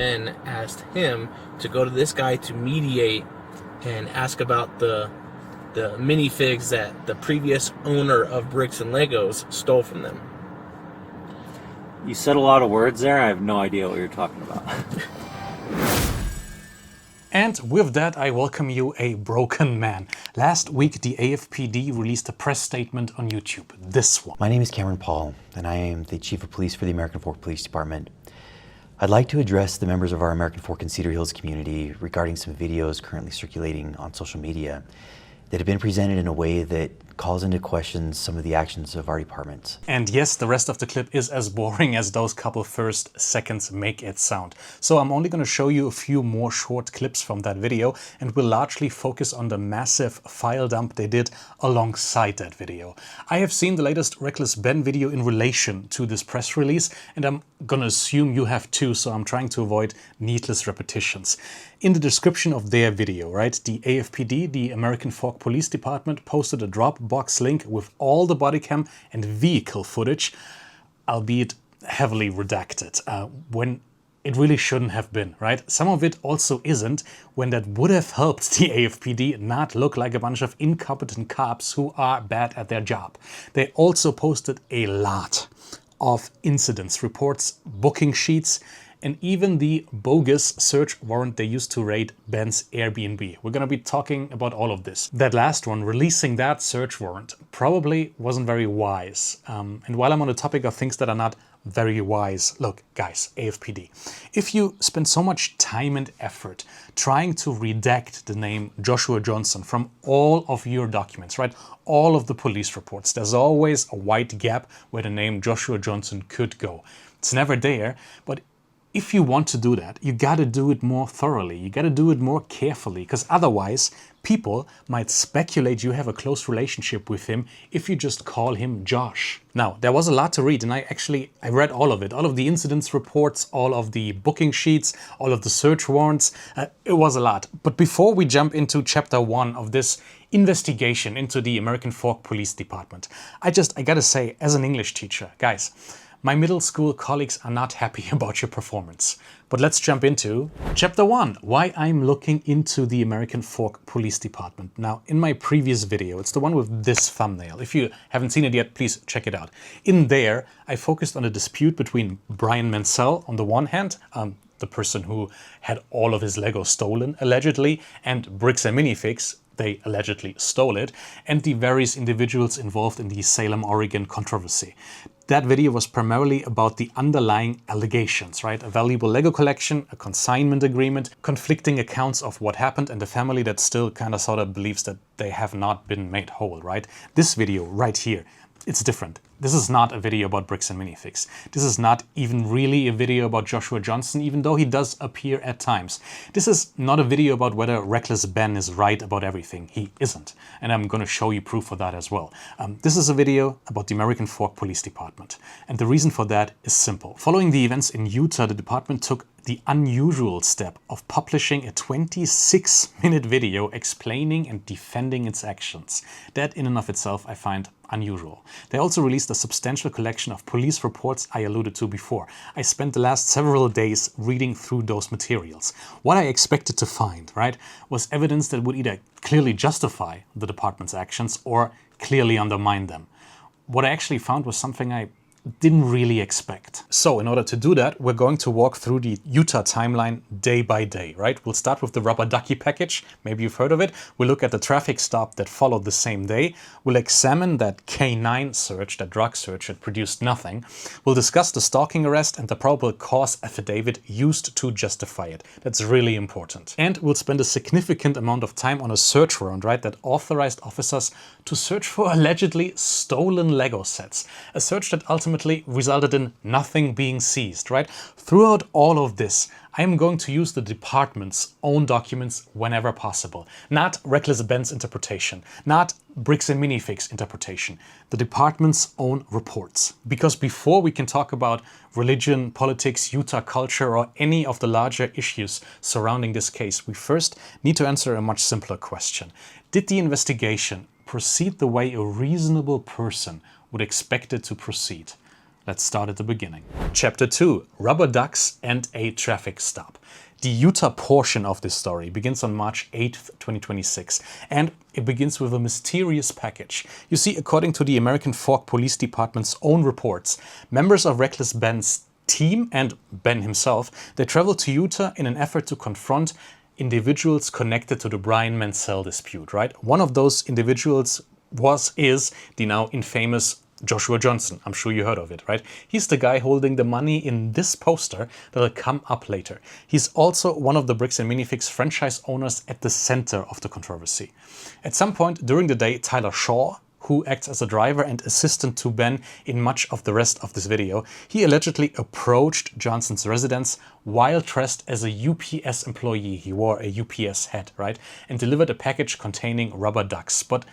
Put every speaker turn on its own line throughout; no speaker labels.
Ben asked him to go to this guy to mediate and ask about the minifigs that the previous owner of Bricks and Legos stole from them.
You said a lot of words there. I have no idea what you're talking about.
And with that, I welcome you, a broken man. Last week, the AFPD released a press statement on YouTube. This one.
My name is Cameron Paul, and I am the Chief of Police for the American Fork Police Department. I'd like to address the members of our American Fork and Cedar Hills community regarding some videos currently circulating on social media that have been presented in a way that calls into question some of the actions of our department.
And yes, the rest of the clip is as boring as those couple first seconds make it sound. So I'm only going to show you a few more short clips from that video, and will largely focus on the massive file dump they did alongside that video. I have seen the latest Reckless Ben video in relation to this press release, and I'm gonna assume you have too, so I'm trying to avoid needless repetitions. In the description of their video, right, the AFPD, the American Fork Police Department, posted a Dropbox link with all the bodycam and vehicle footage, albeit heavily redacted, when it really shouldn't have been, right? Some of it also isn't, when that would have helped the AFPD not look like a bunch of incompetent cops who are bad at their job. They also posted a lot of incidents reports, booking sheets, and even the bogus search warrant they used to raid Ben's Airbnb. We're gonna be talking about all of this. That last one, releasing that search warrant, probably wasn't very wise. And while I'm on the topic of things that are not very wise, look, guys, AFPD, if you spend so much time and effort trying to redact the name Joshua Johnson from all of your documents, right, all of the police reports, there's always a white gap where the name Joshua Johnson could go. It's never there, but if you want to do that, you gotta do it more thoroughly, you gotta do it more carefully, because otherwise people might speculate you have a close relationship with him if you just call him Josh. Now, there was a lot to read, and I read all of it, all of the incidents reports, all of the booking sheets, all of the search warrants. It was a lot. But before we jump into chapter 1 of this investigation into the American Fork Police Department, I gotta say, as an English teacher, guys, my middle school colleagues are not happy about your performance. But let's jump into chapter 1, why I'm looking into the American Fork Police Department. Now, in my previous video, it's the one with this thumbnail. If you haven't seen it yet, please check it out. In there, I focused on a dispute between Brian Mansell on the one hand, the person who had all of his Legos stolen, allegedly, and Bricks and Minifigs, they allegedly stole it, and the various individuals involved in the Salem, Oregon controversy. That video was primarily about the underlying allegations, right? A valuable Lego collection, a consignment agreement, conflicting accounts of what happened, and a family that still kind of sort of believes that they have not been made whole, right? This video right here, it's different. This is not a video about Bricks and Minifigs. This is not even really a video about Joshua Johnson, even though he does appear at times. This is not a video about whether Reckless Ben is right about everything. He isn't. And I'm going to show you proof for that as well. This is a video about the American Fork Police Department. And the reason for that is simple. Following the events in Utah, the department took the unusual step of publishing a 26-minute video explaining and defending its actions. That in and of itself I find unusual. They also released a substantial collection of police reports I alluded to before. I spent the last several days reading through those materials. What I expected to find, right, was evidence that would either clearly justify the department's actions or clearly undermine them. What I actually found was something I didn't really expect. So in order to do that, we're going to walk through the Utah timeline day by day, right? We'll start with the rubber ducky package. Maybe you've heard of it. We'll look at the traffic stop that followed the same day. We'll examine that K9 search, that drug search that produced nothing. We'll discuss the stalking arrest and the probable cause affidavit used to justify it. That's really important. And we'll spend a significant amount of time on a search warrant, right, that authorized officers to search for allegedly stolen Lego sets. A search that ultimately resulted in nothing being seized, right? Throughout all of this, I am going to use the department's own documents whenever possible. Not Reckless Ben's interpretation, not Bricks and Minifigs interpretation, the department's own reports. Because before we can talk about religion, politics, Utah culture, or any of the larger issues surrounding this case, we first need to answer a much simpler question. Did the investigation proceed the way a reasonable person would expect it to proceed? Let's start at the beginning. Chapter 2, Rubber Ducks and a Traffic Stop. The Utah portion of this story begins on March 8th, 2026, and it begins with a mysterious package. You see, according to the American Fork Police Department's own reports, members of Reckless Ben's team and Ben himself, they traveled to Utah in an effort to confront individuals connected to the Brian Mansell dispute, right? One of those individuals is the now infamous Joshua Johnson. I'm sure you heard of it, right? He's the guy holding the money in this poster that'll come up later. He's also one of the Bricks Minifigs franchise owners at the center of the controversy. At some point during the day, Tyler Shaw, who acts as a driver and assistant to Ben in much of the rest of this video, he allegedly approached Johnson's residence while dressed as a UPS employee. He wore a UPS hat, right? And delivered a package containing rubber ducks. But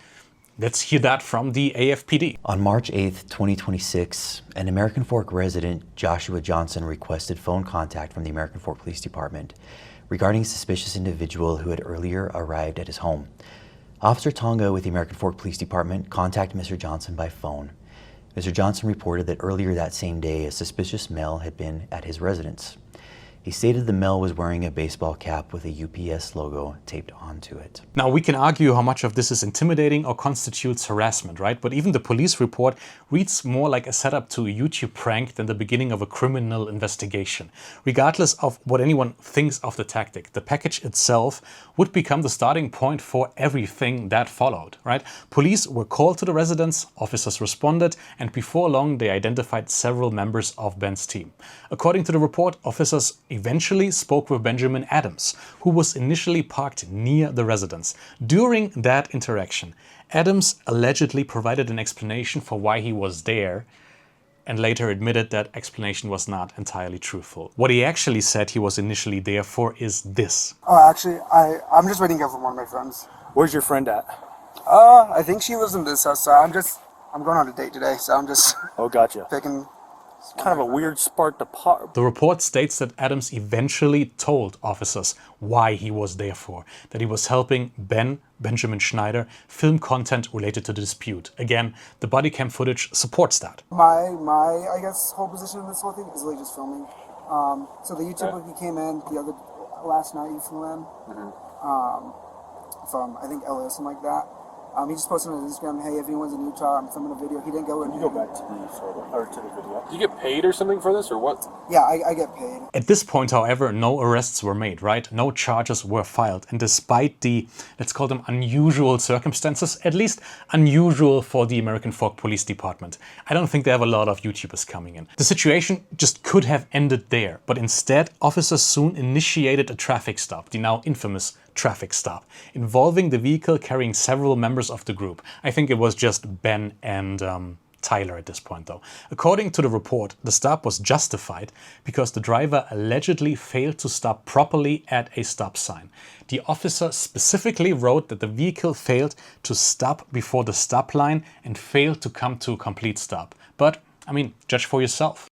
let's hear that from the AFPD.
On March 8th, 2026, an American Fork resident, Joshua Johnson, requested phone contact from the American Fork Police Department regarding a suspicious individual who had earlier arrived at his home. Officer Tonga with the American Fork Police Department contacted Mr. Johnson by phone. Mr. Johnson reported that earlier that same day, a suspicious male had been at his residence. He stated the male was wearing a baseball cap with a UPS logo taped onto it.
Now, we can argue how much of this is intimidating or constitutes harassment, right? But even the police report reads more like a setup to a YouTube prank than the beginning of a criminal investigation. Regardless of what anyone thinks of the tactic, the package itself would become the starting point for everything that followed, right? Police were called to the residence, officers responded, and before long they identified several members of Ben's team. According to the report, officers eventually spoke with Benjamin Adams, who was initially parked near the residence. During that interaction, Adams allegedly provided an explanation for why he was there, and later admitted that explanation was not entirely truthful. What he actually said he was initially there for is this.
Oh, actually, I'm just waiting here for one of my friends.
Where's your friend at?
I think she lives in this house, so I'm going on a date today, so I'm just
Oh, gotcha.
picking.
Kind of a weird spark to pop.
The report states that Adams eventually told officers why he was there for, that he was helping Benjamin Schneider, film content related to the dispute. Again, the bodycam footage supports that.
My I guess whole position in this whole thing is really just filming. So the YouTuber he came in last night. He flew in from I think LA or something like that. He just posted on his Instagram, hey, if anyone's in Utah, I'm filming a video. He didn't go in.
You go back to the photo, or to the video. Do you get paid or something for this, or what?
Yeah, I get paid.
At this point, however, no arrests were made, right? No charges were filed. And despite the, let's call them unusual circumstances, at least unusual for the American Fork Police Department, I don't think they have a lot of YouTubers coming in. The situation just could have ended there, but instead, officers soon initiated a traffic stop, the now infamous traffic stop, involving the vehicle carrying several members of the group. I think it was just Ben and Tyler at this point though. According to the report, the stop was justified because the driver allegedly failed to stop properly at a stop sign. The officer specifically wrote that the vehicle failed to stop before the stop line and failed to come to a complete stop. But, I mean, judge for yourself.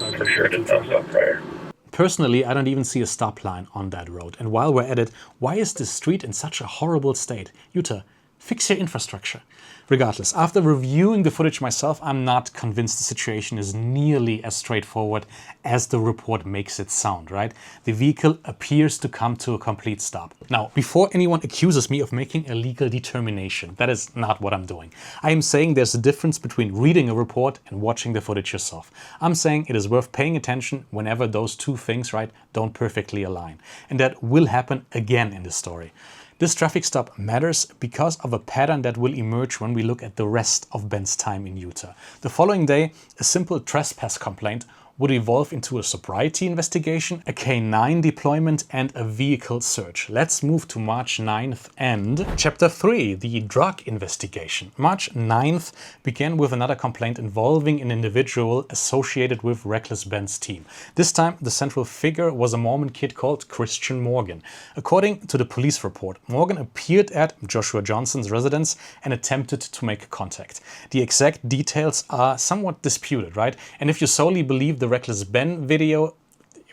I'm sure it thumbs up prior.
Personally, I don't even see a stop line on that road. And while we're at it, why is this street in such a horrible state? Utah, fix your infrastructure. Regardless, after reviewing the footage myself, I'm not convinced the situation is nearly as straightforward as the report makes it sound, right? The vehicle appears to come to a complete stop. Now, before anyone accuses me of making a legal determination, that is not what I'm doing. I am saying there's a difference between reading a report and watching the footage yourself. I'm saying it is worth paying attention whenever those two things, right, don't perfectly align. And that will happen again in this story. This traffic stop matters because of a pattern that will emerge when we look at the rest of Ben's time in Utah. The following day, a simple trespass complaint would evolve into a sobriety investigation, a K9 deployment, and a vehicle search. Let's move to March 9th and Chapter 3, the drug investigation. March 9th began with another complaint involving an individual associated with Reckless Ben's team. This time, the central figure was a Mormon kid called Christian Morgan. According to the police report, Morgan appeared at Joshua Johnson's residence and attempted to make contact. The exact details are somewhat disputed, right? And if you solely believe the Reckless Ben video,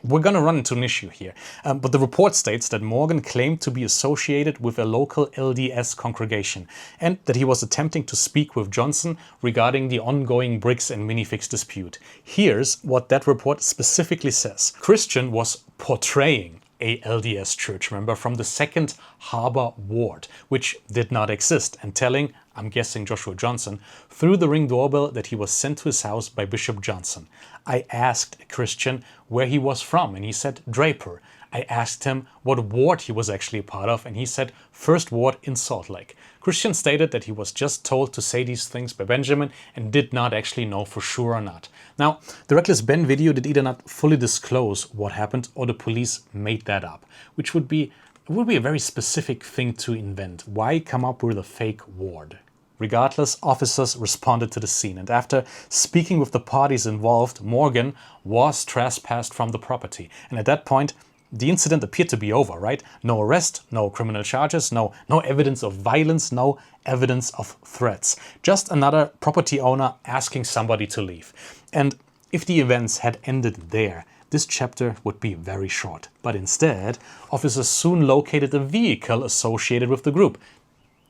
we're going to run into an issue here. But the report states that Morgan claimed to be associated with a local LDS congregation and that he was attempting to speak with Johnson regarding the ongoing Bricks and Minifigs dispute. Here's what that report specifically says. Christian was portraying a LDS church member from the 2nd Harbor Ward, which did not exist, and telling, I'm guessing Joshua Johnson, through the Ring doorbell that he was sent to his house by Bishop Johnson. I asked Christian where he was from, and he said Draper. I asked him what ward he was actually a part of, and he said 1st Ward in Salt Lake. Christian stated that he was just told to say these things by Benjamin and did not actually know for sure or not. Now, the Reckless Ben video did either not fully disclose what happened or the police made that up, which would be a very specific thing to invent. Why come up with a fake ward? Regardless, officers responded to the scene, and after speaking with the parties involved, Morgan was trespassed from the property. And at that point, the incident appeared to be over, right? No arrest, no criminal charges, no evidence of violence, no evidence of threats. Just another property owner asking somebody to leave. And if the events had ended there, this chapter would be very short. But instead, officers soon located a vehicle associated with the group.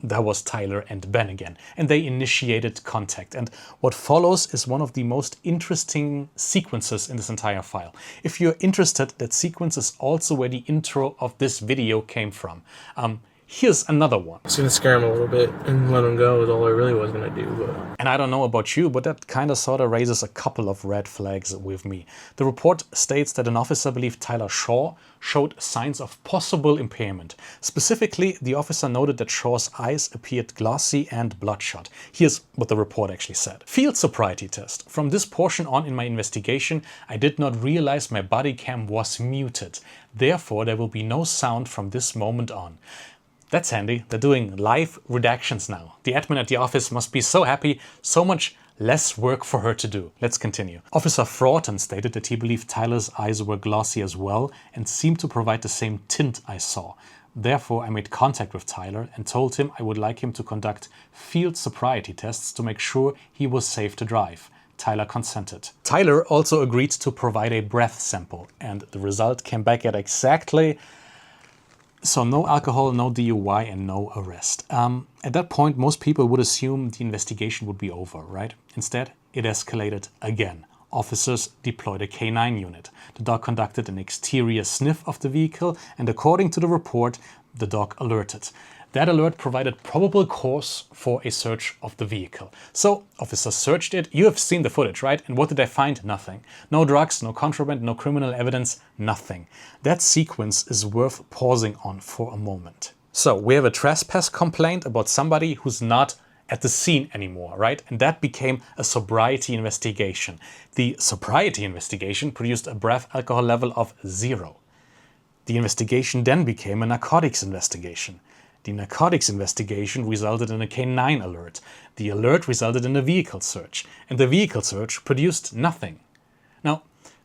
That was Tyler and Ben again, and they initiated contact. And what follows is one of the most interesting sequences in this entire file. If you're interested, that sequence is also where the intro of this video came from. Here's another one.
It's gonna scare him a little bit and let him go is all I really was gonna do. But...
And I don't know about you, but that kind of sort of raises a couple of red flags with me. The report states that an officer believed Tyler Shaw showed signs of possible impairment. Specifically, the officer noted that Shaw's eyes appeared glossy and bloodshot. Here's what the report actually said. Field sobriety test. From this portion on in my investigation, I did not realize my body cam was muted. Therefore, there will be no sound from this moment on. That's handy. They're doing live redactions now. The admin at the office must be so happy, so much less work for her to do. Let's continue. Officer Fraughton stated that he believed Tyler's eyes were glossy as well and seemed to provide the same tint I saw. Therefore, I made contact with Tyler and told him I would like him to conduct field sobriety tests to make sure he was safe to drive. Tyler consented. Tyler also agreed to provide a breath sample, and the result came back at exactly... So no alcohol, no DUI, and no arrest. At that point, most people would assume the investigation would be over, right? Instead, it escalated again. Officers deployed a K9 unit. The dog conducted an exterior sniff of the vehicle, and according to the report, the dog alerted. That alert provided probable cause for a search of the vehicle. So officers searched it. You have seen the footage, right? And what did they find? Nothing. No drugs, no contraband, no criminal evidence, nothing. That sequence is worth pausing on for a moment. So we have a trespass complaint about somebody who's not at the scene anymore, right? And that became a sobriety investigation. The sobriety investigation produced a breath alcohol level of 0. The investigation then became a narcotics investigation. The narcotics investigation resulted in a K9 alert. The alert resulted in a vehicle search, and the vehicle search produced nothing. Now,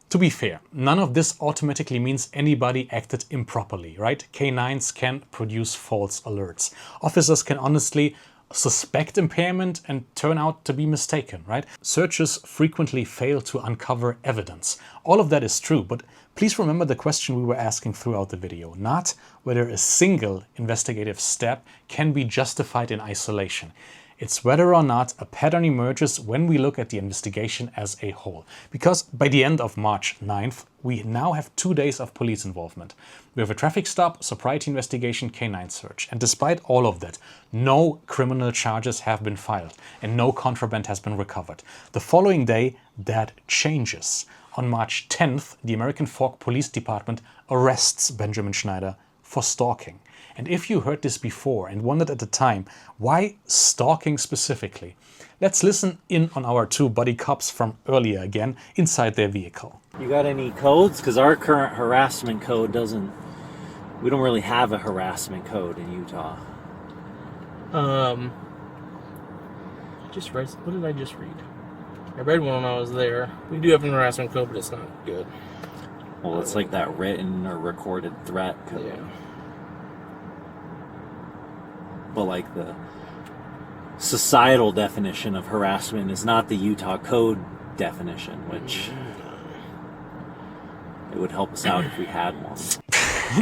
to be fair, none of this automatically means anybody acted improperly, right? K9s can produce false alerts. Officers can honestly suspect impairment and turn out to be mistaken, right? Searches frequently fail to uncover evidence. All of that is true, but please remember the question we were asking throughout the video, not whether a single investigative step can be justified in isolation. It's whether or not a pattern emerges when we look at the investigation as a whole. Because by the end of March 9th, we now have 2 days of police involvement. We have a traffic stop, sobriety investigation, K9 search. And despite all of that, no criminal charges have been filed and no contraband has been recovered. The following day, that changes. On March 10th, the American Fork Police Department arrests Benjamin Schneider for stalking. And if you heard this before and wondered at the time, why stalking specifically? Let's listen in on our 2 buddy cops from earlier again, inside their vehicle.
You got any codes? Because our current harassment code doesn't... We don't really have a harassment code in Utah.
Just read... What did I just read? I read one when I was there. We do have an harassment code, but it's not good.
Well, it's like that written or recorded threat code.
Yeah.
But like the societal definition of harassment is not the Utah code definition, which it would help us out if we had one.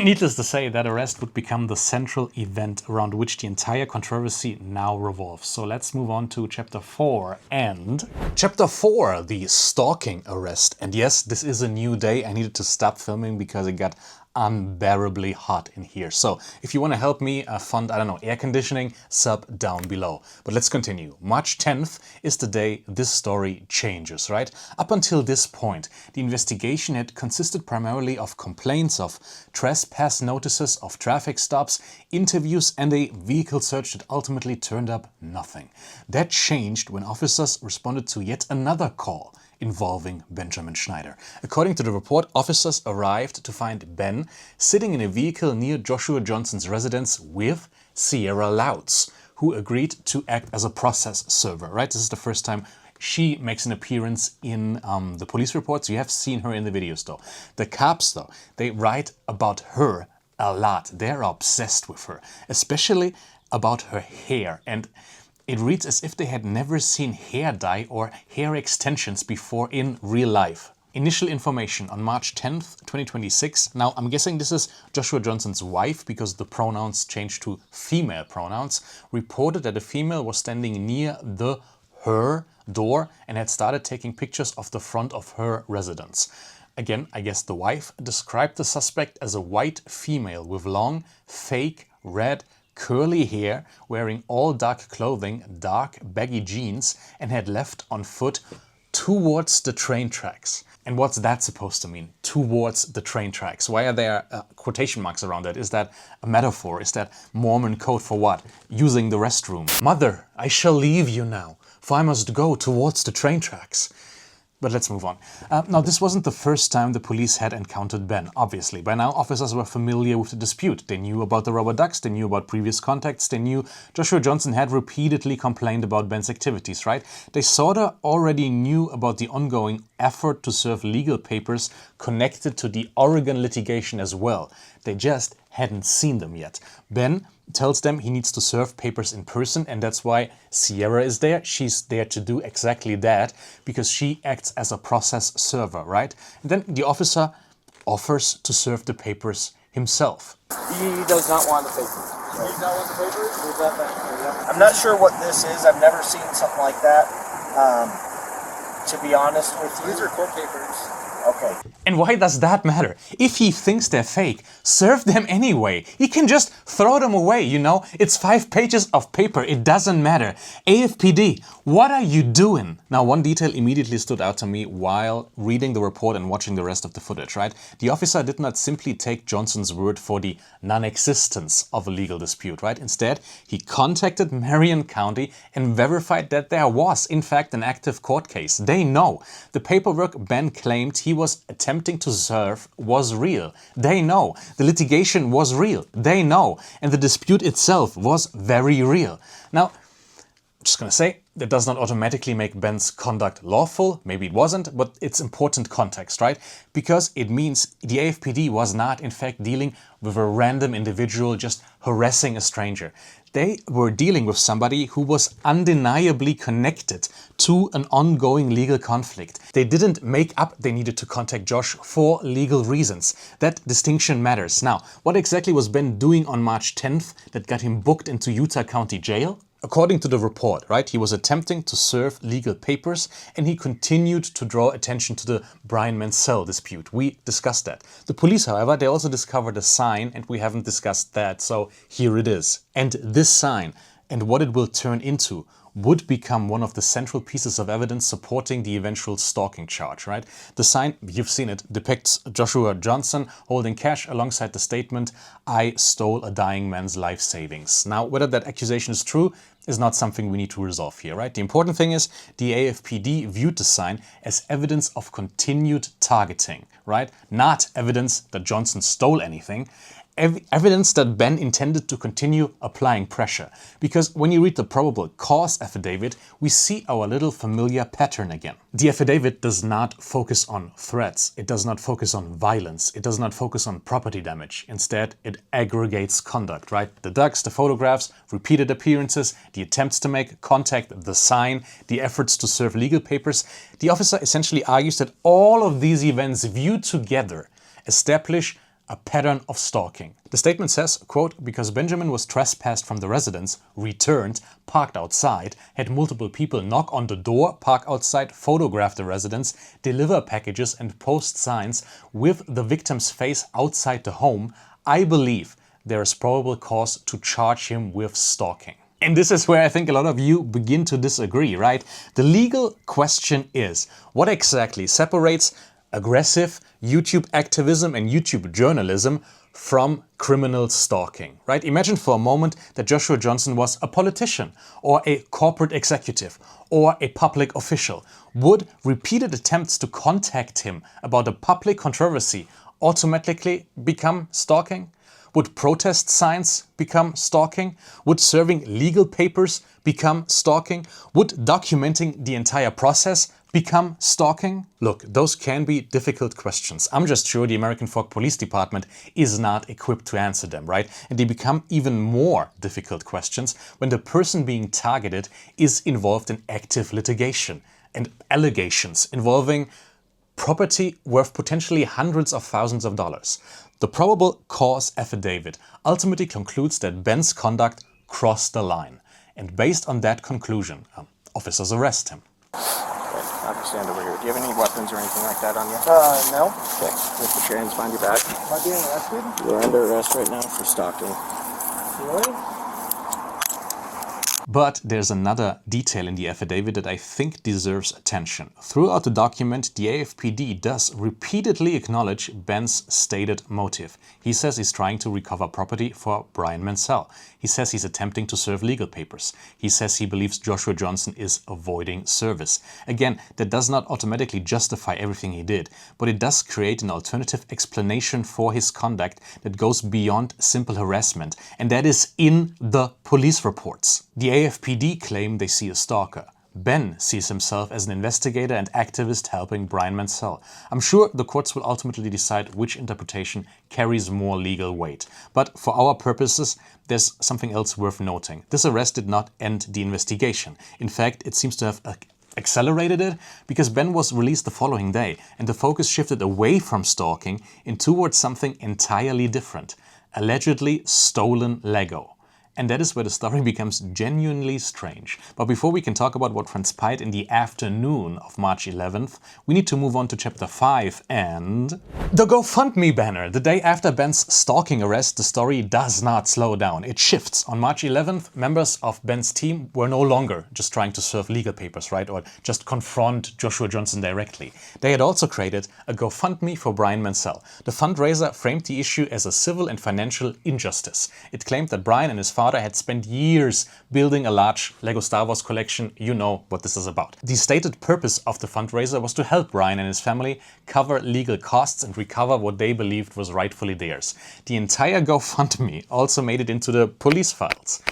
Needless to say, that arrest would become the central event around which the entire controversy now revolves. So let's move on to Chapter 4 and... Chapter 4, the stalking arrest. And yes, this is a new day. I needed to stop filming because it got unbearably hot in here. So if you want to help me fund, I don't know, air conditioning, sub down below. But let's continue. March 10th is the day this story changes, right? Up until this point, the investigation had consisted primarily of complaints of trespass notices, of traffic stops, interviews and a vehicle search that ultimately turned up nothing. That changed when officers responded to yet another call involving Benjamin Schneider. According to the report, officers arrived to find Ben sitting in a vehicle near Joshua Johnson's residence with Sierra Louds, who agreed to act as a process server, right? This is the first time she makes an appearance in the police reports. You have seen her in the videos though. The cops though, they write about her a lot. They're obsessed with her, especially about her hair. And it reads as if they had never seen hair dye or hair extensions before in real life. Initial information on March 10th, 2026. Now, I'm guessing this is Joshua Johnson's wife because the pronouns changed to female pronouns. Reported that a female was standing near her door and had started taking pictures of the front of her residence. Again, I guess the wife described the suspect as a white female with long, fake, red, curly hair, wearing all dark clothing, dark baggy jeans, and had left on foot towards the train tracks. And what's that supposed to mean? Towards the train tracks. Why are there quotation marks around that? Is that a metaphor? Is that Mormon code for what? Using the restroom. Mother, I shall leave you now, for I must go towards the train tracks. But let's move on. Now, this wasn't the first time the police had encountered Ben, obviously. By now, officers were familiar with the dispute. They knew about the rubber ducks, they knew about previous contacts, they knew Joshua Johnson had repeatedly complained about Ben's activities, right? They sorta already knew about the ongoing effort to serve legal papers connected to the Oregon litigation as well. They just hadn't seen them yet. Ben tells them he needs to serve papers in person, and that's why Sierra is there. She's there to do exactly that because she acts as a process server, right? And then the officer offers to serve the papers himself.
He does not want the papers. He does not want the papers? I'm not sure what this is. I've never seen something like that. To be honest with you. These are court papers. Okay.
And why does that matter? If he thinks they're fake, serve them anyway. He can just throw them away, you know? It's 5 pages of paper, it doesn't matter. AFPD, what are you doing? Now, one detail immediately stood out to me while reading the report and watching the rest of the footage, right? The officer did not simply take Johnson's word for the non-existence of a legal dispute, right? Instead, he contacted Marion County and verified that there was, in fact, an active court case. They know. The paperwork Ben claimed he was attempting to serve was real. They know. The litigation was real. They know. And the dispute itself was very real. Now, I'm just gonna say, that does not automatically make Ben's conduct lawful. Maybe it wasn't, but it's important context, right? Because it means the AFPD was not, in fact, dealing with a random individual just harassing a stranger. They were dealing with somebody who was undeniably connected to an ongoing legal conflict. They didn't make up they needed to contact Josh for legal reasons. That distinction matters. Now, what exactly was Ben doing on March 10th that got him booked into Utah County Jail? According to the report, right, he was attempting to serve legal papers and he continued to draw attention to the Brian Mansell dispute. We discussed that. The police, however, they also discovered a sign and we haven't discussed that, so here it is. And this sign and what it will turn into would become one of the central pieces of evidence supporting the eventual stalking charge, right? The sign, you've seen it, depicts Joshua Johnson holding cash alongside the statement, "I stole a dying man's life savings." Now, whether that accusation is true is not something we need to resolve here, right? The important thing is the AFPD viewed the sign as evidence of continued targeting, right? Not evidence that Johnson stole anything. Evidence that Ben intended to continue applying pressure. Because when you read the probable cause affidavit, we see our little familiar pattern again. The affidavit does not focus on threats. It does not focus on violence. It does not focus on property damage. Instead, it aggregates conduct, right? The ducks, the photographs, repeated appearances, the attempts to make contact, the sign, the efforts to serve legal papers. The officer essentially argues that all of these events viewed together establish a pattern of stalking. The statement says, quote, because Benjamin was trespassed from the residence, returned, parked outside, had multiple people knock on the door, park outside, photograph the residence, deliver packages and post signs with the victim's face outside the home, I believe there is probable cause to charge him with stalking. And this is where I think a lot of you begin to disagree, right? The legal question is, what exactly separates aggressive YouTube activism and YouTube journalism from criminal stalking, right? Imagine for a moment that Joshua Johnson was a politician or a corporate executive or a public official. Would repeated attempts to contact him about a public controversy automatically become stalking? Would protest signs become stalking? Would serving legal papers become stalking? Would documenting the entire process become stalking? Look, those can be difficult questions. I'm just sure the American Fork Police Department is not equipped to answer them, right? And they become even more difficult questions when the person being targeted is involved in active litigation and allegations involving property worth potentially hundreds of thousands of dollars. The probable cause affidavit ultimately concludes that Ben's conduct crossed the line. And based on that conclusion, officers arrest him.
I'll just stand over here. Do you have any weapons or anything like that on you? No. Okay. Just put your hands behind your back. Am I being arrested? You're under arrest right now for stalking. Really?
But there's another detail in the affidavit that I think deserves attention. Throughout the document, the AFPD does repeatedly acknowledge Ben's stated motive. He says he's trying to recover property for Brian Mansell. He says he's attempting to serve legal papers. He says he believes Joshua Johnson is avoiding service. Again, that does not automatically justify everything he did, but it does create an alternative explanation for his conduct that goes beyond simple harassment, and that is in the police reports. The AFPD claim they see a stalker. Ben sees himself as an investigator and activist helping Brian Mansell. I'm sure the courts will ultimately decide which interpretation carries more legal weight. But for our purposes, there's something else worth noting. This arrest did not end the investigation. In fact, it seems to have accelerated it because Ben was released the following day and the focus shifted away from stalking and towards something entirely different. Allegedly stolen Lego. And that is where the story becomes genuinely strange. But before we can talk about what transpired in the afternoon of March 11th, we need to move on to Chapter 5 and the GoFundMe banner. The day after Ben's stalking arrest, the story does not slow down. It shifts. On March 11th, members of Ben's team were no longer just trying to serve legal papers, right? Or just confront Joshua Johnson directly. They had also created a GoFundMe for Brian Mansell. The fundraiser framed the issue as a civil and financial injustice. It claimed that Brian and his father had spent years building a large Lego Star Wars collection. You know what this is about. The stated purpose of the fundraiser was to help Brian and his family cover legal costs and recover what they believed was rightfully theirs. The entire GoFundMe also made it into the police files.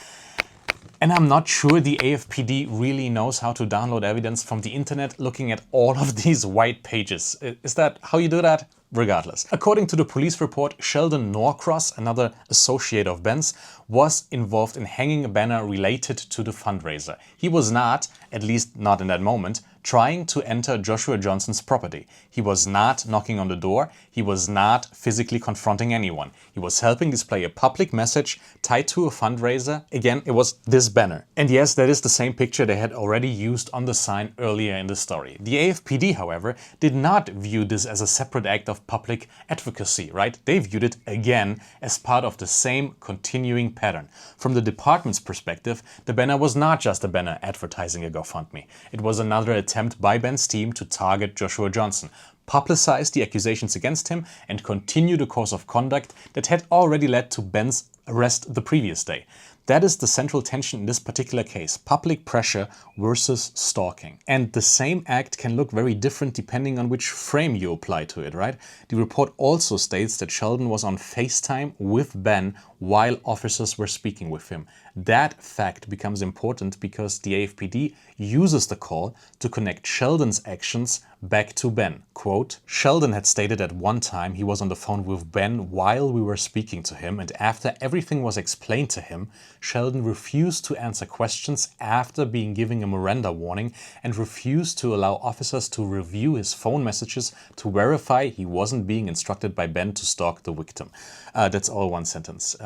And I'm not sure the AFPD really knows how to download evidence from the internet looking at all of these white pages. Is that how you do that? Regardless. According to the police report, Sheldon Norcross, another associate of Ben's, was involved in hanging a banner related to the fundraiser. He was not, at least not in that moment, trying to enter Joshua Johnson's property. He was not knocking on the door. He was not physically confronting anyone. He was helping display a public message tied to a fundraiser. Again, it was this banner. And yes, that is the same picture they had already used on the sign earlier in the story. The AFPD, however, did not view this as a separate act of public advocacy, right? They viewed it again as part of the same continuing pattern. From the department's perspective, the banner was not just a banner advertising a GoFundMe. It was another attempt by Ben's team to target Joshua Johnson, publicize the accusations against him, and continue the course of conduct that had already led to Ben's arrest the previous day. That is the central tension in this particular case, public pressure versus stalking. And the same act can look very different depending on which frame you apply to it, right? The report also states that Sheldon was on FaceTime with Ben while officers were speaking with him. That fact becomes important because the AFPD uses the call to connect Sheldon's actions back to Ben. Quote, Sheldon had stated at one time he was on the phone with Ben while we were speaking to him, and after everything was explained to him, Sheldon refused to answer questions after being given a Miranda warning and refused to allow officers to review his phone messages to verify he wasn't being instructed by Ben to stalk the victim. That's all one sentence.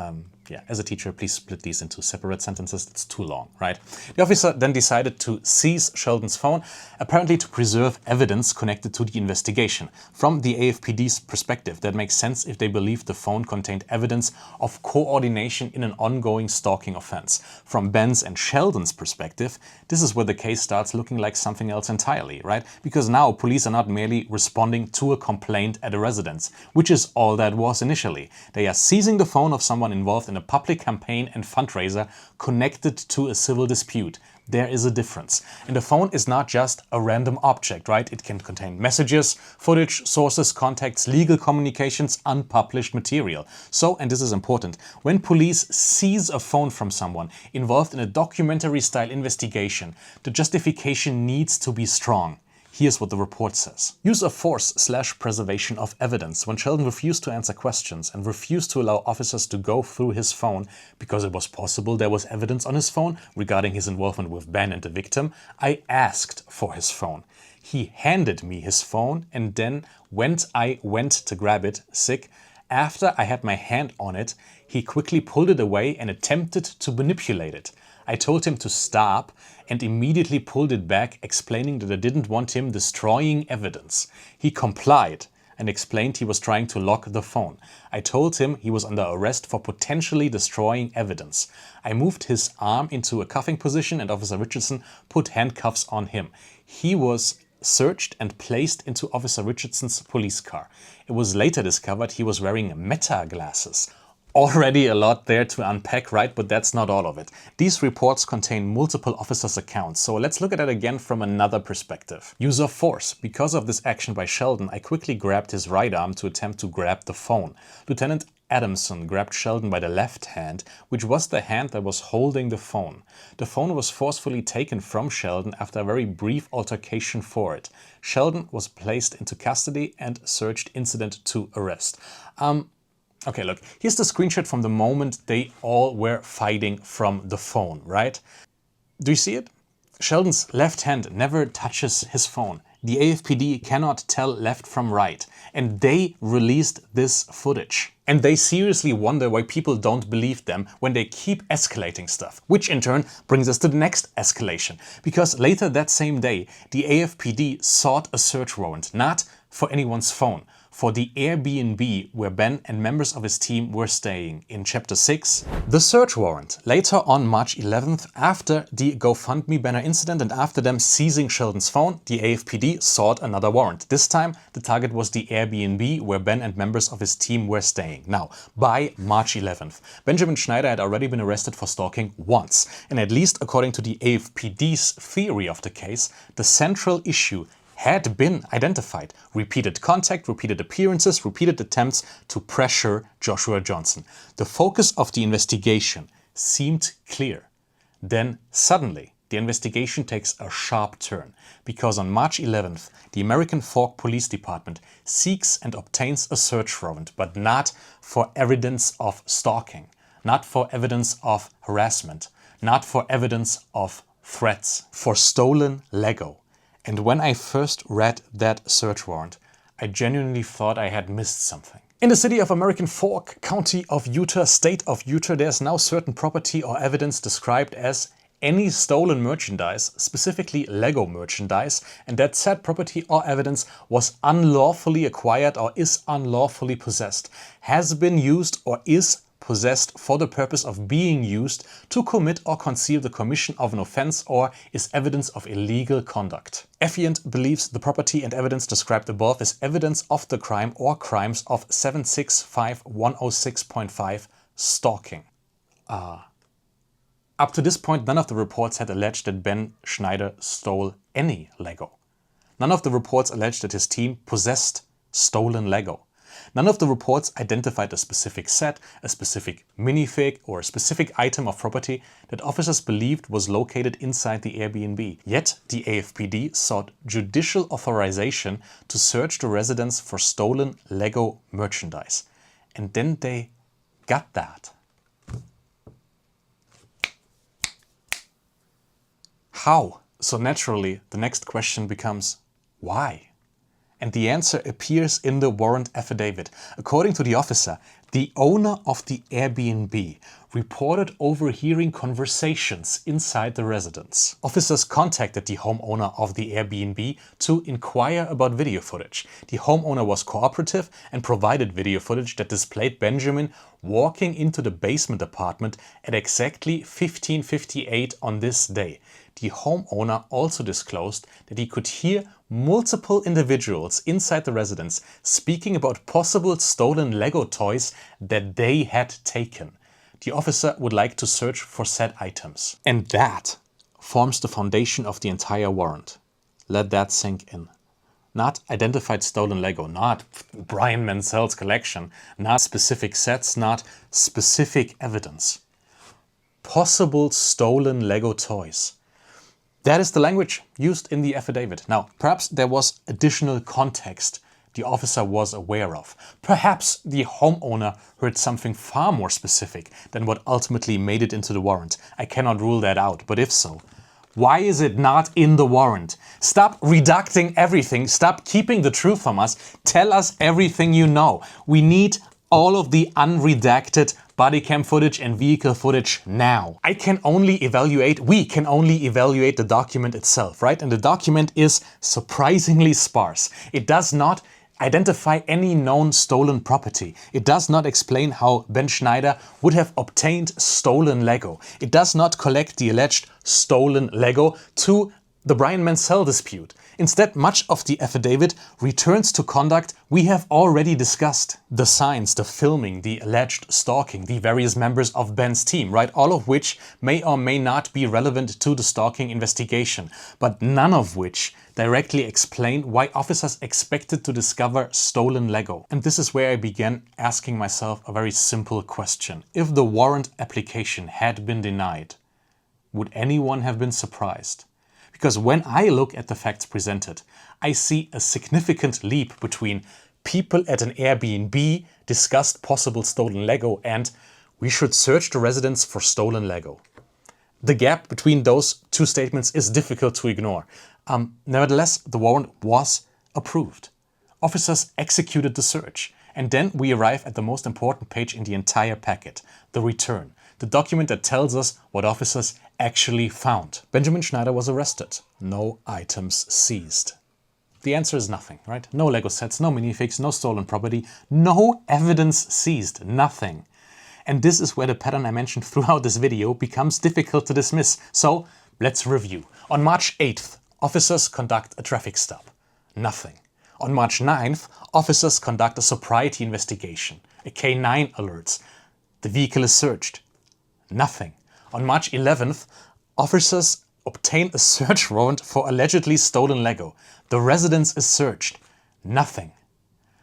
Yeah, as a teacher, please split these into separate sentences. It's too long, right? The officer then decided to seize Sheldon's phone, apparently to preserve evidence connected to the investigation. From the AFPD's perspective, that makes sense if they believe the phone contained evidence of coordination in an ongoing stalking offense. From Ben's and Sheldon's perspective, this is where the case starts looking like something else entirely, right? Because now police are not merely responding to a complaint at a residence, which is all that was initially. They are seizing the phone of someone involved in a public campaign and fundraiser connected to a civil dispute. There is a difference. And the phone is not just a random object, right? It can contain messages, footage, sources, contacts, legal communications, unpublished material. So, and this is important, when police seize a phone from someone involved in a documentary-style investigation, the justification needs to be strong. Here's what the report says. Use of force/preservation of evidence. When Sheldon refused to answer questions and refused to allow officers to go through his phone because it was possible there was evidence on his phone regarding his involvement with Ben and the victim, I asked for his phone. He handed me his phone, and then when I went to grab it, after I had my hand on it, he quickly pulled it away and attempted to manipulate it. I told him to stop and immediately pulled it back, explaining that I didn't want him destroying evidence. He complied and explained he was trying to lock the phone. I told him he was under arrest for potentially destroying evidence. I moved his arm into a cuffing position and Officer Richardson put handcuffs on him. He was searched and placed into Officer Richardson's police car. It was later discovered he was wearing Meta glasses. Already a lot there to unpack, right? But that's not all of it. These reports contain multiple officers' accounts, so let's look at it again from another perspective. Use of force. Because of this action by Sheldon, I quickly grabbed his right arm to attempt to grab the phone. Lieutenant Adamson grabbed Sheldon by the left hand, which was the hand that was holding the phone. The phone was forcefully taken from Sheldon after a very brief altercation for it. Sheldon was placed into custody and searched incident to arrest. Okay, look, here's the screenshot from the moment they all were fighting from the phone, right? Do you see it? Sheldon's left hand never touches his phone. The AFPD cannot tell left from right, and they released this footage. And they seriously wonder why people don't believe them when they keep escalating stuff, which in turn brings us to the next escalation. Because later that same day, the AFPD sought a search warrant, not for anyone's phone, for the Airbnb where Ben and members of his team were staying in Chapter 6. The search warrant. Later on March 11th, after the GoFundMe banner incident and after them seizing Sheldon's phone, the AFPD sought another warrant. This time, the target was the Airbnb where Ben and members of his team were staying. Now, by March 11th, Benjamin Schneider had already been arrested for stalking once. And at least according to the AFPD's theory of the case, the central issue had been identified. Repeated contact, repeated appearances, repeated attempts to pressure Joshua Johnson. The focus of the investigation seemed clear. Then suddenly, the investigation takes a sharp turn, because on March 11th, the American Fork Police Department seeks and obtains a search warrant, but not for evidence of stalking, not for evidence of harassment, not for evidence of threats, for stolen Lego. And when I first read that search warrant, I genuinely thought I had missed something. In the city of American Fork, county of Utah, state of Utah, there's now certain property or evidence described as any stolen merchandise, specifically Lego merchandise, and that said property or evidence was unlawfully acquired or is unlawfully possessed, has been used or is possessed for the purpose of being used to commit or conceal the commission of an offense or is evidence of illegal conduct. Affiant believes the property and evidence described above is evidence of the crime or crimes of 765-106.5 stalking. Up to this point, none of the reports had alleged that Ben Schneider stole any Lego. None of the reports alleged that his team possessed stolen Lego. None of the reports identified a specific set, a specific minifig, or a specific item of property that officers believed was located inside the Airbnb. Yet, the AFPD sought judicial authorization to search the residence for stolen Lego merchandise. And then they got that. How? So naturally, the next question becomes, why? And the answer appears in the warrant affidavit. According to the officer, the owner of the Airbnb reported overhearing conversations inside the residence. Officers contacted the homeowner of the Airbnb to inquire about video footage. The homeowner was cooperative and provided video footage that displayed Benjamin walking into the basement apartment at exactly 15:58 on this day. The homeowner also disclosed that he could hear multiple individuals inside the residence speaking about possible stolen Lego toys that they had taken. The officer would like to search for said items. And that forms the foundation of the entire warrant. Let that sink in. Not identified stolen Lego, not Brian Mansell's collection, not specific sets, not specific evidence. Possible stolen Lego toys. That is the language used in the affidavit. Now, perhaps there was additional context the officer was aware of. Perhaps the homeowner heard something far more specific than what ultimately made it into the warrant. I cannot rule that out, but if so, why is it not in the warrant? Stop reducting everything. Stop keeping the truth from us. Tell us everything you know. We need all of the unredacted bodycam footage and vehicle footage now. We can only evaluate the document itself, right? And the document is surprisingly sparse. It does not identify any known stolen property. It does not explain how Ben Schneider would have obtained stolen Lego. It does not collect the alleged stolen Lego to the Brian Mansell dispute. Instead, much of the affidavit returns to conduct we have already discussed. The signs, the filming, the alleged stalking, the various members of Ben's team, right? All of which may or may not be relevant to the stalking investigation, but none of which directly explain why officers expected to discover stolen Lego. And this is where I began asking myself a very simple question. If the warrant application had been denied, would anyone have been surprised? Because when I look at the facts presented, I see a significant leap between people at an Airbnb discussed possible stolen Lego and we should search the residence for stolen Lego. The gap between those two statements is difficult to ignore. Nevertheless, the warrant was approved. Officers executed the search. And then we arrive at the most important page in the entire packet, the return. The document that tells us what officers actually found. Benjamin Schneider was arrested. No items seized. The answer is nothing, right? No Lego sets, no minifigs, no stolen property, no evidence seized, nothing. And this is where the pattern I mentioned throughout this video becomes difficult to dismiss. So let's review. On March 8th, officers conduct a traffic stop. Nothing. On March 9th, officers conduct a sobriety investigation. A K9 alerts. The vehicle is searched. Nothing. On March 11th, officers obtain a search warrant for allegedly stolen Lego. The residence is searched. Nothing.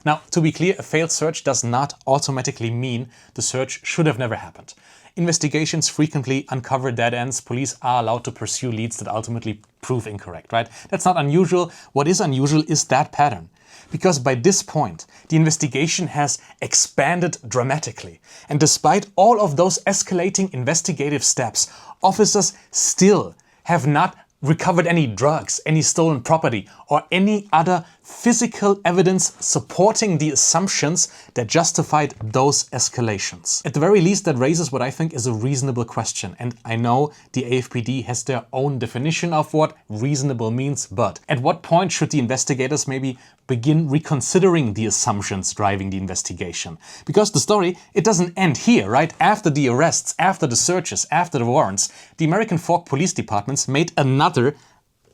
Now, to be clear, a failed search does not automatically mean the search should have never happened. Investigations frequently uncover dead ends. Police are allowed to pursue leads that ultimately prove incorrect, right? That's not unusual. What is unusual is that pattern. Because by this point, the investigation has expanded dramatically. And despite all of those escalating investigative steps, officers still have not recovered any drugs, any stolen property, or any other physical evidence supporting the assumptions that justified those escalations. At the very least, that raises what I think is a reasonable question. And I know the AFPD has their own definition of what reasonable means, but at what point should the investigators maybe begin reconsidering the assumptions driving the investigation? Because the story, it doesn't end here, right? After the arrests, after the searches, after the warrants, the American Fork Police Departments made another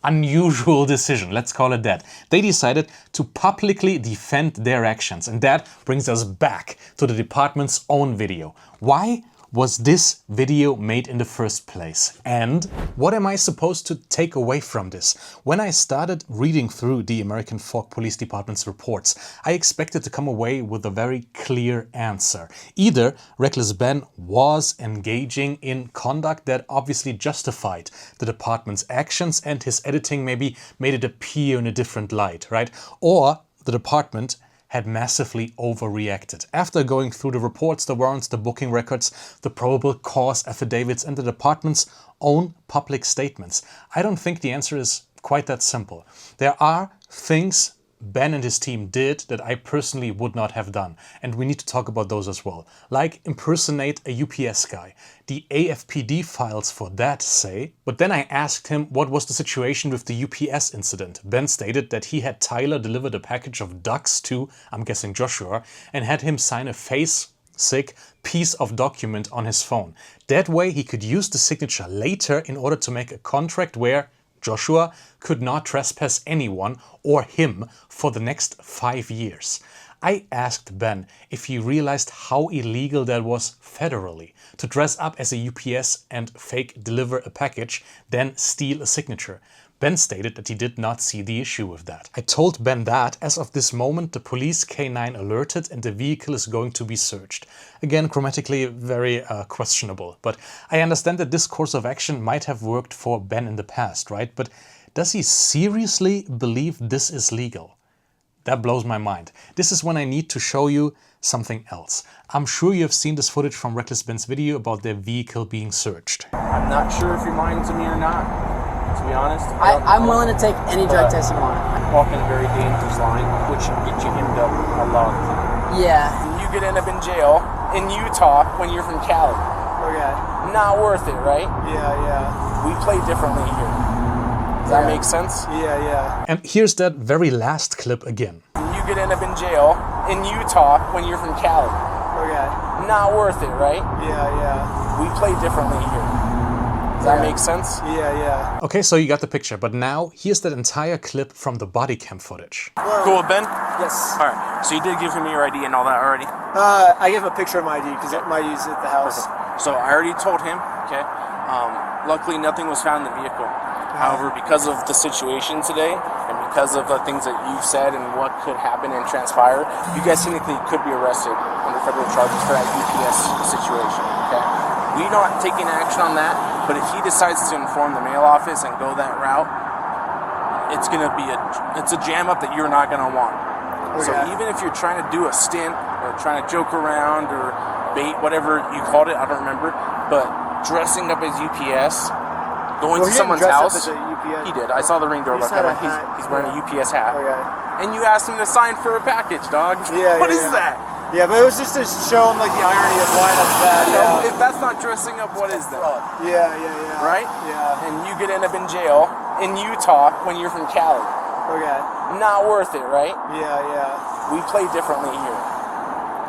unusual decision, let's call it that. They decided to publicly defend their actions, and that brings us back to the department's own video. Why? was this video made in the first place? And what am I supposed to take away from this? When I started reading through the American Fork Police Department's reports, I expected to come away with a very clear answer. Either Reckless Ben was engaging in conduct that obviously justified the department's actions and his editing maybe made it appear in a different light, right? Or the department had massively overreacted. After going through the reports, the warrants, the booking records, the probable cause affidavits and the department's own public statements, I don't think the answer is quite that simple. There are things Ben and his team did that I personally would not have done, and we need to talk about those as well. Like impersonate a UPS guy. The AFPD files for that say, but then I asked him what was the situation with the UPS incident. Ben stated that he had Tyler delivered a package of ducks to, I'm guessing Joshua, and had him sign a face-sick piece of document on his phone. That way he could use the signature later in order to make a contract where Joshua could not trespass anyone or him for the next 5 years. I asked Ben if he realized how illegal that was federally, to dress up as a UPS and fake deliver a package, then steal a signature. Ben stated that he did not see the issue with that. I told Ben that, as of this moment, the police K9 alerted and the vehicle is going to be searched. Again, grammatically very questionable, but I understand that this course of action might have worked for Ben in the past, right? But does he seriously believe this is legal? That blows my mind. This is when I need to show you something else. I'm sure you have seen this footage from Reckless Ben's video about their vehicle being searched.
I'm not sure if you're lying to me or not, to be honest.
I'm willing to take any drug test you want.
Walking a very dangerous line, which should get you hemmed up a lot of time.
Yeah.
You could end up in jail in Utah when you're from Cali.
Okay.
Not worth it, right?
Yeah.
We play differently here. Does that make sense?
Yeah.
And here's that very last clip again.
You could end up in jail in Utah when you're from Cali.
Okay.
Not worth it, right?
Yeah.
We play differently here. Does that make sense?
Yeah.
Okay, so you got the picture, but now here's that entire clip from the body cam footage.
Cool, Ben?
Yes.
Alright, so you did give him your ID and all that already?
I gave him a picture of my ID because my ID's at the house.
So I already told him, okay? Luckily nothing was found in the vehicle. However, because of the situation today, and because of the things that you've said and what could happen and transpire, you guys technically could be arrested under federal charges for that UPS situation, okay? We're not taking action on that, but if he decides to inform the mail office and go that route, it's gonna be a jam up that you're not gonna want. So even if you're trying to do a stint or trying to joke around or bait, whatever you called it, I don't remember, but dressing up as UPS, going to someone's house. He did. I saw the ring doorbell camera. He's wearing a UPS hat.
Okay.
And you asked him to sign for a package, dog. What is that?
Yeah, but it was just to show him like the irony of why that's bad.
If that's not dressing up, what is that?
Yeah.
Right?
Yeah.
And you could end up in jail in Utah when you're from Cali.
Okay.
Not worth it, right?
Yeah.
We play differently here.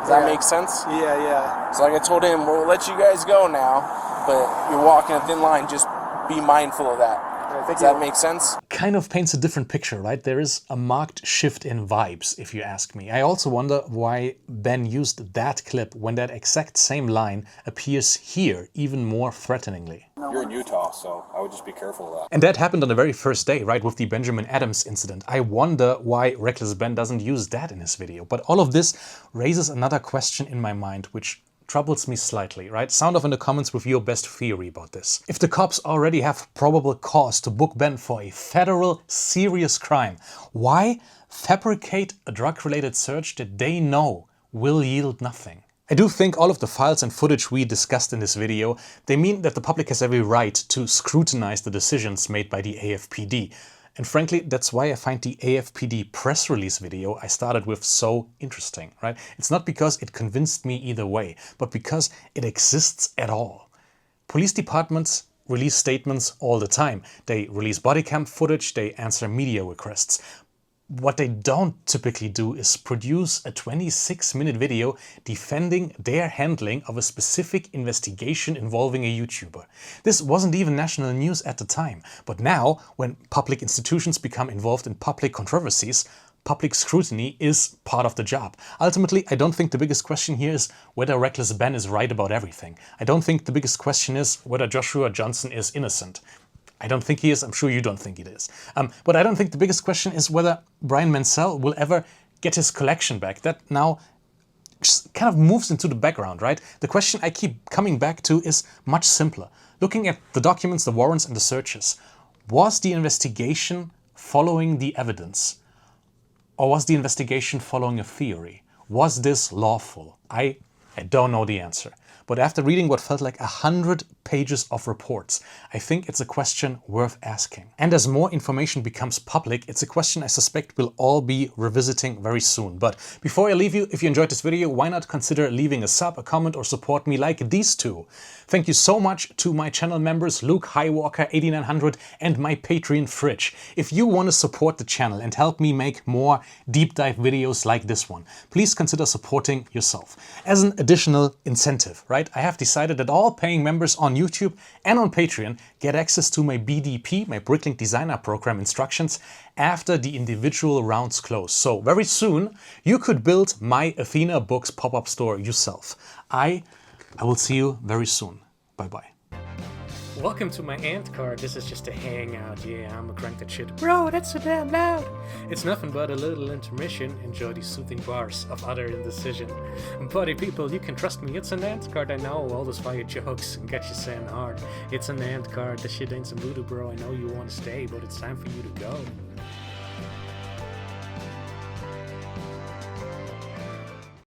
Does that make sense?
Yeah.
So like I told him, we'll let you guys go now, but you're walking a thin line. Just be mindful of that. Does that make sense?
Kind of paints a different picture, right? There is a marked shift in vibes, if you ask me. I also wonder why Ben used that clip when that exact same line appears here even more threateningly.
You're in Utah, so I would just be careful of that.
And that happened on the very first day, right, with the Benjamin Adams incident. I wonder why Reckless Ben doesn't use that in his video. But all of this raises another question in my mind, which troubles me slightly, right? Sound off in the comments with your best theory about this. If the cops already have probable cause to book Ben for a federal serious crime, why fabricate a drug-related search that they know will yield nothing? I do think all of the files and footage we discussed in this video, they mean that the public has every right to scrutinize the decisions made by the AFPD. And frankly, that's why I find the AFPD press release video I started with so interesting, right? It's not because it convinced me either way, but because it exists at all. Police departments release statements all the time. They release body cam footage, they answer media requests. What they don't typically do is produce a 26-minute video defending their handling of a specific investigation involving a YouTuber. This wasn't even national news at the time, but now, when public institutions become involved in public controversies, public scrutiny is part of the job. Ultimately, I don't think the biggest question here is whether Reckless Ben is right about everything. I don't think the biggest question is whether Joshua Johnson is innocent. I don't think he is. I'm sure you don't think it is. But I don't think the biggest question is whether Brian Mansell will ever get his collection back. That now just kind of moves into the background, right? The question I keep coming back to is much simpler. Looking at the documents, the warrants and the searches, was the investigation following the evidence? Or was the investigation following a theory? Was this lawful? I don't know the answer. But after reading what felt like 100 pages of reports, I think it's a question worth asking. And as more information becomes public, it's a question I suspect we'll all be revisiting very soon. But before I leave you, if you enjoyed this video, why not consider leaving a sub, a comment, or support me like these two? Thank you so much to my channel members Luke Highwalker 8900 and my Patreon Fridge. If you want to support the channel and help me make more deep dive videos like this one, please consider supporting yourself. As an additional incentive, right? I have decided that all paying members on YouTube and on Patreon get access to my BDP, my Bricklink Designer Program instructions after the individual rounds close. So very soon you could build my Athena Books pop-up store yourself. I will see you very soon. Bye-bye.
Welcome to my ant card. This is just a hangout. Yeah, I'm a crank that shit. Bro, that's so damn loud. It's nothing but a little intermission. Enjoy these soothing bars of utter indecision. Buddy people, you can trust me. It's an ant card. I know all those fire jokes and get you saying hard. It's an ant card. This shit ain't some voodoo, bro. I know you want to stay, but it's time for you to go.